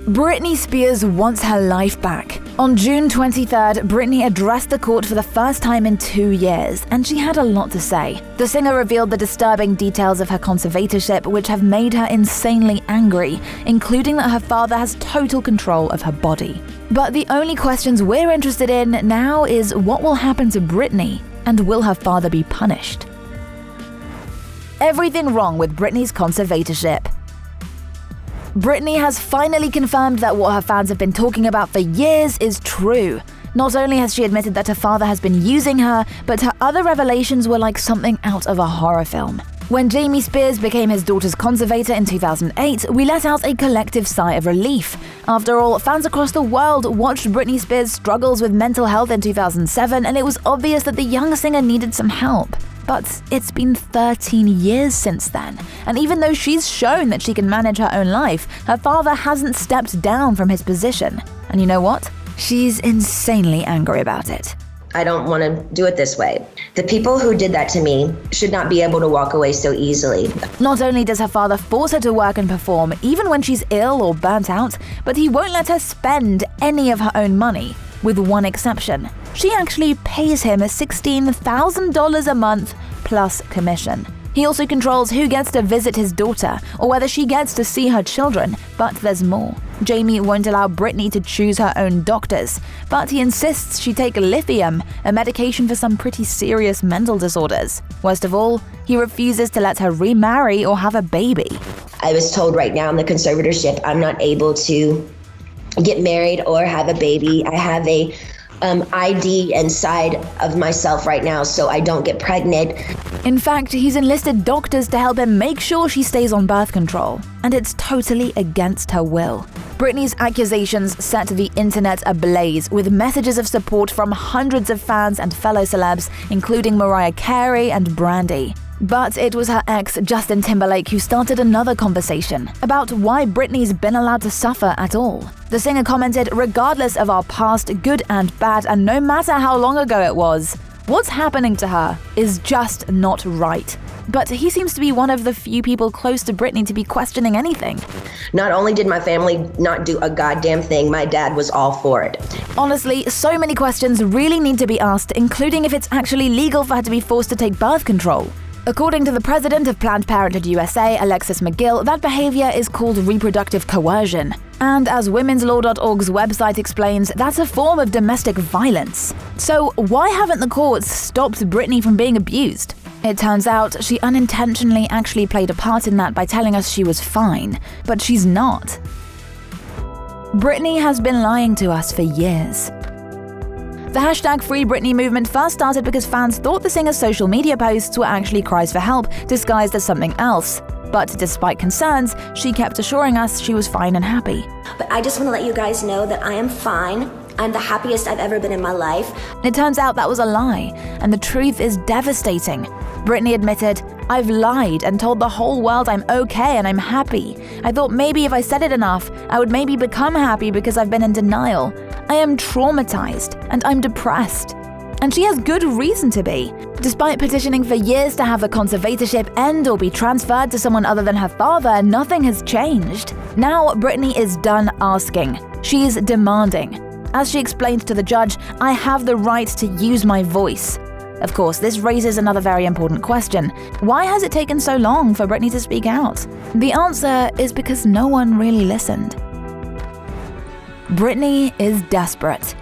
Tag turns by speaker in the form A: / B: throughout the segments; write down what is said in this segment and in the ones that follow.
A: Britney Spears wants her life back. On June 23rd, Britney addressed the court for the first time in 2 years, and she had a lot to say. The singer revealed the disturbing details of her conservatorship, which have made her insanely angry, including that her father has total control of her body. But the only questions we're interested in now is what will happen to Britney, and will her father be punished? Everything wrong with Britney's conservatorship. Britney has finally confirmed that what her fans have been talking about for years is true. Not only has she admitted that her father has been using her, but her other revelations were like something out of a horror film. When Jamie Spears became his daughter's conservator in 2008, we let out a collective sigh of relief. After all, fans across the world watched Britney Spears' struggles with mental health in 2007, and it was obvious that the young singer needed some help. But it's been 13 years since then, and even though she's shown that she can manage her own life, her father hasn't stepped down from his position. And you know what? She's insanely angry about it.
B: I don't want to do it this way. The people who did that to me should not be able to walk away so easily.
A: Not only does her father force her to work and perform, even when she's ill or burnt out, but he won't let her spend any of her own money, with one exception. She actually pays him $16,000 a month plus commission. He also controls who gets to visit his daughter or whether she gets to see her children, but there's more. Jamie won't allow Britney to choose her own doctors, but he insists she take lithium, a medication for some pretty serious mental disorders. Worst of all, he refuses to let her remarry or have a baby.
B: I was told right now in the conservatorship I'm not able to get married or have a baby. I have a ID inside of myself right now so I don't get pregnant.
A: In fact, he's enlisted doctors to help him make sure she stays on birth control, and it's totally against her will. Britney's accusations set the internet ablaze with messages of support from hundreds of fans and fellow celebs, including Mariah Carey and Brandy. But it was her ex, Justin Timberlake, who started another conversation about why Britney's been allowed to suffer at all. The singer commented, "Regardless of our past, good and bad, and no matter how long ago it was, what's happening to her is just not right." But he seems to be one of the few people close to Britney to be questioning anything.
B: Not only did my family not do a goddamn thing, my dad was all for it.
A: Honestly, so many questions really need to be asked, including if it's actually legal for her to be forced to take birth control. According to the president of Planned Parenthood USA, Alexis McGill, that behavior is called reproductive coercion. And as womenslaw.org's website explains, that's a form of domestic violence. So why haven't the courts stopped Britney from being abused? It turns out she unintentionally actually played a part in that by telling us she was fine, but she's not. Britney has been lying to us for years. The hashtag Free Britney movement first started because fans thought the singer's social media posts were actually cries for help disguised as something else. But despite concerns, she kept assuring us she was fine and happy.
C: But I just want to let you guys know that I am fine. I'm the happiest I've ever been in my life.
A: It turns out that was a lie, and the truth is devastating. Britney admitted, "I've lied and told the whole world I'm okay and I'm happy. I thought maybe if I said it enough, I would maybe become happy because I've been in denial. I am traumatized and I'm depressed." And she has good reason to be. Despite petitioning for years to have the conservatorship end or be transferred to someone other than her father, nothing has changed. Now Britney is done asking. She's demanding. As she explained to the judge, "I have the right to use my voice." Of course, this raises another very important question. Why has it taken so long for Britney to speak out? The answer is because no one really listened. Britney is desperate.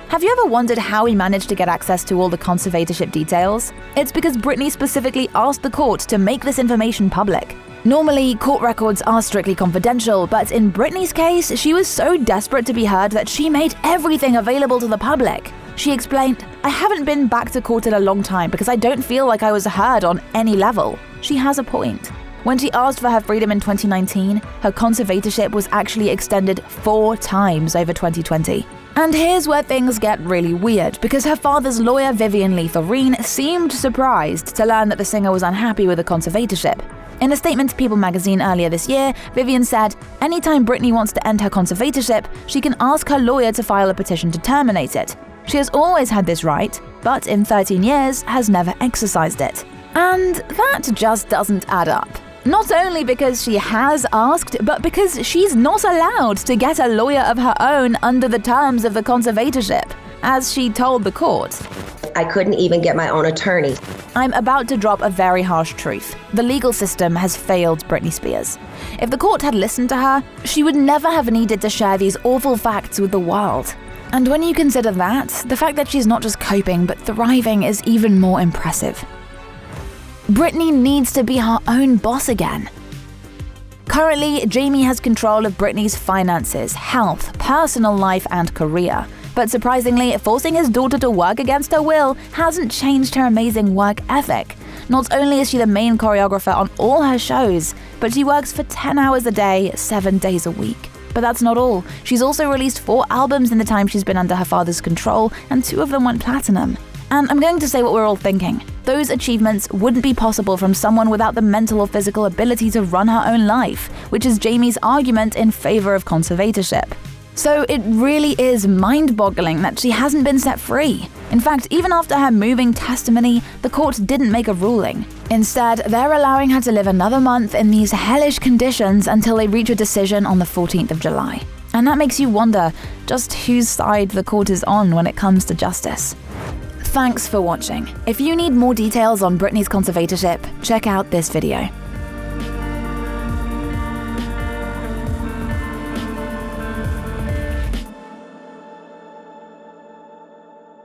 A: Have you ever wondered how he managed to get access to all the conservatorship details? It's because Britney specifically asked the court to make this information public. Normally, court records are strictly confidential, but in Britney's case, she was so desperate to be heard that she made everything available to the public. She explained, "I haven't been back to court in a long time because I don't feel like I was heard on any level." She has a point. When she asked for her freedom in 2019, her conservatorship was actually extended 4 times over 2020. And here's where things get really weird, because her father's lawyer, Vivian Lee Thoreen, seemed surprised to learn that the singer was unhappy with the conservatorship. In a statement to People magazine earlier this year, Vivian said, "Anytime Britney wants to end her conservatorship, she can ask her lawyer to file a petition to terminate it. She has always had this right, but in 13 years has never exercised it." And that just doesn't add up. Not only because she has asked, but because she's not allowed to get a lawyer of her own under the terms of the conservatorship, as she told the court.
B: I couldn't even get my own attorney.
A: I'm about to drop a very harsh truth. The legal system has failed Britney Spears. If the court had listened to her, she would never have needed to share these awful facts with the world. And when you consider that, the fact that she's not just coping but thriving is even more impressive. Britney needs to be her own boss again. Currently, Jamie has control of Britney's finances, health, personal life, and career. But surprisingly, forcing his daughter to work against her will hasn't changed her amazing work ethic. Not only is she the main choreographer on all her shows, but she works for 10 hours a day, 7 days a week. But that's not all. She's also released 4 albums in the time she's been under her father's control, and 2 of them went platinum. And I'm going to say what we're all thinking. Those achievements wouldn't be possible from someone without the mental or physical ability to run her own life, which is Jamie's argument in favor of conservatorship. So it really is mind-boggling that she hasn't been set free. In fact, even after her moving testimony, the court didn't make a ruling. Instead, they're allowing her to live another month in these hellish conditions until they reach a decision on the 14th of July. And that makes you wonder just whose side the court is on when it comes to justice. Thanks for watching. If you need more details on Britney's conservatorship, check out this video.